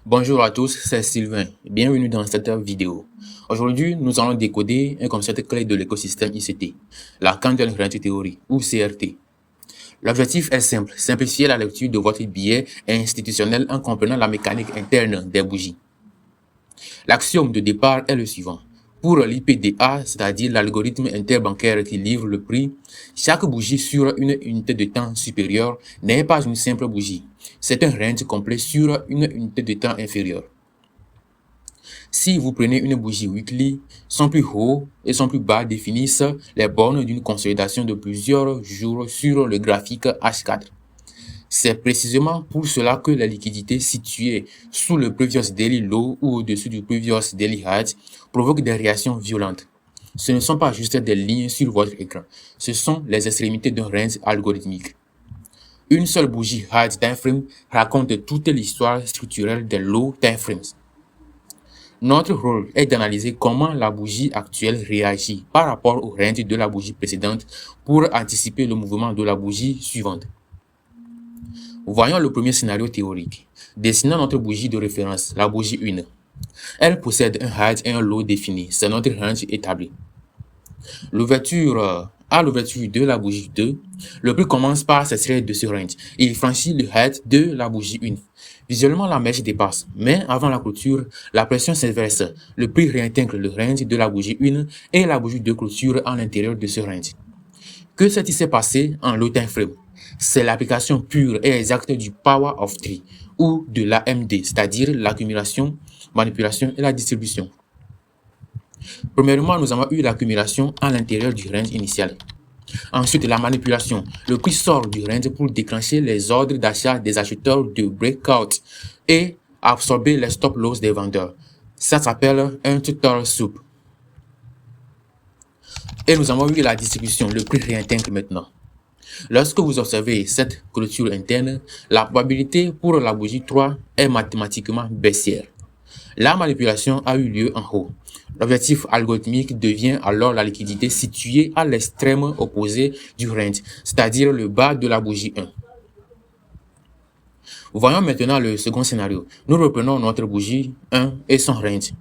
Bonjour à tous, c'est Sylvain. Bienvenue dans cette vidéo. Aujourd'hui, nous allons décoder un concept clé de l'écosystème ICT, la Candle Reality Theory ou CRT. L'objectif est simple, simplifier la lecture de votre billet institutionnel en comprenant la mécanique interne des bougies. L'axiome de départ est le suivant. Pour l'IPDA, c'est-à-dire l'algorithme interbancaire qui livre le prix, chaque bougie sur une unité de temps supérieure n'est pas une simple bougie. C'est un range complet sur une unité de temps inférieure. Si vous prenez une bougie weekly, son plus haut et son plus bas définissent les bornes d'une consolidation de plusieurs jours sur le graphique H4. C'est précisément pour cela que les liquidités situées sous le previous daily low ou au-dessus du previous daily high provoquent des réactions violentes. Ce ne sont pas juste des lignes sur votre écran, ce sont les extrémités d'un range algorithmique. Une seule bougie high time frame raconte toute l'histoire structurelle des low time frames. Notre rôle est d'analyser comment la bougie actuelle réagit par rapport au range de la bougie précédente pour anticiper le mouvement de la bougie suivante. Voyons le premier scénario théorique. Dessinons notre bougie de référence, la bougie 1. Elle possède un high et un low défini, c'est notre range établi. À l'ouverture de la bougie 2, le prix commence par s'extraire de ce range. Il franchit le high de la bougie 1. Visuellement, la mèche dépasse, mais avant la clôture, la pression s'inverse. Le prix réintègre le range de la bougie 1 et la bougie 2 clôture à l'intérieur de ce range. Que s'est-il s'est passé en low time frame? C'est l'application pure et exacte du Power of Three ou de l'AMD, c'est-à-dire l'accumulation, manipulation et la distribution. Premièrement, nous avons eu l'accumulation à l'intérieur du range initial. Ensuite, la manipulation. Le prix sort du range pour déclencher les ordres d'achat des acheteurs de breakout et absorber les stop loss des vendeurs. Ça s'appelle un tutor soup. Et nous avons eu la distribution. Le prix réintègre maintenant. Lorsque vous observez cette clôture interne, la probabilité pour la bougie 3 est mathématiquement baissière. La manipulation a eu lieu en haut. L'objectif algorithmique devient alors la liquidité située à l'extrême opposé du range, c'est-à-dire le bas de la bougie 1. Voyons maintenant le second scénario. Nous reprenons notre bougie 1 et son range.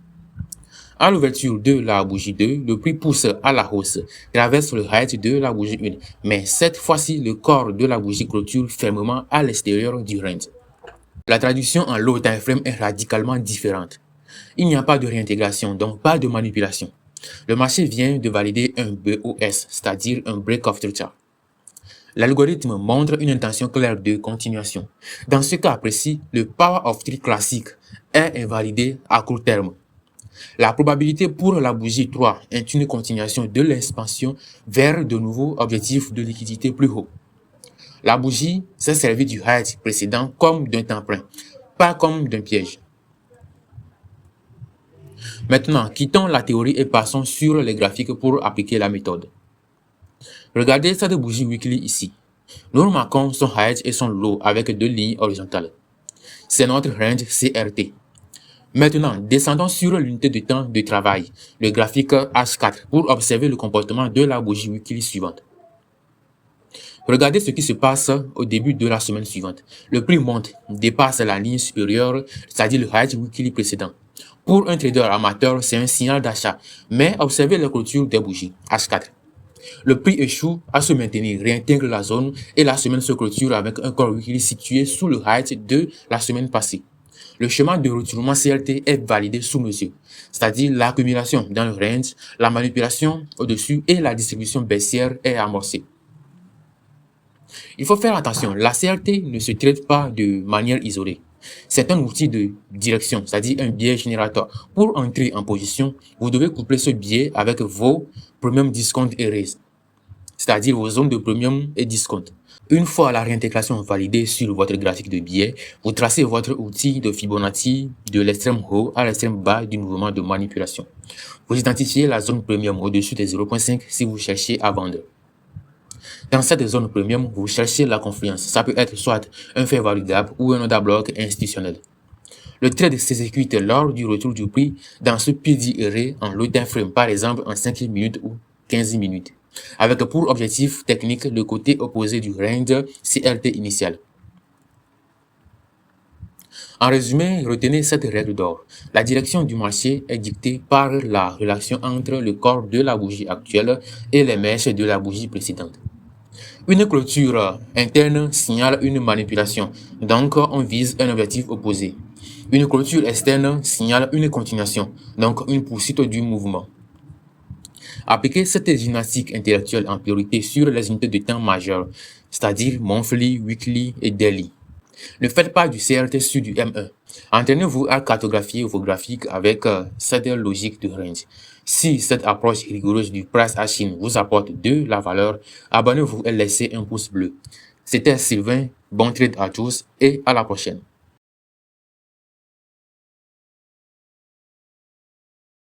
À l'ouverture de la bougie 2, le prix pousse à la hausse, traverse le height de la bougie 1, mais cette fois-ci, le corps de la bougie clôture fermement à l'extérieur du range. La traduction en low time frame est radicalement différente. Il n'y a pas de réintégration, donc pas de manipulation. Le marché vient de valider un BOS, c'est-à-dire un break of chart. L'algorithme montre une intention claire de continuation. Dans ce cas précis, le Power of Three classique est invalidé à court terme. La probabilité pour la bougie 3 est une continuation de l'expansion vers de nouveaux objectifs de liquidité plus hauts. La bougie s'est servie du high précédent comme d'un emprunt, pas comme d'un piège. Maintenant, quittons la théorie et passons sur les graphiques pour appliquer la méthode. Regardez cette bougie weekly ici. Nous remarquons son high et son low avec deux lignes horizontales. C'est notre range CRT. Maintenant, descendons sur l'unité de temps de travail, le graphique H4, pour observer le comportement de la bougie weekly suivante. Regardez ce qui se passe au début de la semaine suivante. Le prix monte, dépasse la ligne supérieure, c'est-à-dire le high weekly précédent. Pour un trader amateur, c'est un signal d'achat, mais observez la clôture des bougies, H4. Le prix échoue à se maintenir, réintègre la zone et la semaine se clôture avec un corps weekly situé sous le high de la semaine passée. Le chemin de retournement CRT est validé sous mesure, c'est-à-dire l'accumulation dans le range, la manipulation au-dessus et la distribution baissière est amorcée. Il faut faire attention, la CRT ne se traite pas de manière isolée. C'est un outil de direction, c'est-à-dire un biais générateur. Pour entrer en position, vous devez coupler ce biais avec vos premium discount et raise, c'est-à-dire vos zones de premium et discount. Une fois la réintégration validée sur votre graphique de biais, vous tracez votre outil de Fibonacci de l'extrême haut à l'extrême bas du mouvement de manipulation. Vous identifiez la zone premium au-dessus des 0.5 si vous cherchez à vendre. Dans cette zone premium, vous cherchez la confiance. Ça peut être soit un fair value gap ou un order block institutionnel. Le trade s'exécute lors du retour du prix dans ce PDR en low time frame, par exemple en 5 minutes ou 15 minutes, avec pour objectif technique le côté opposé du range CRT initial. En résumé, retenez cette règle d'or. La direction du marché est dictée par la relation entre le corps de la bougie actuelle et les mèches de la bougie précédente. Une clôture interne signale une manipulation, donc on vise un objectif opposé. Une clôture externe signale une continuation, donc une poursuite du mouvement. Appliquez cette gymnastique intellectuelle en priorité sur les unités de temps majeures, c'est-à-dire monthly, weekly et daily. Ne faites pas du CRT sur du M1. Entraînez-vous à cartographier vos graphiques avec cette logique de range. Si cette approche rigoureuse du price action vous apporte de la valeur, abonnez-vous et laissez un pouce bleu. C'était Sylvain, bon trade à tous et à la prochaine.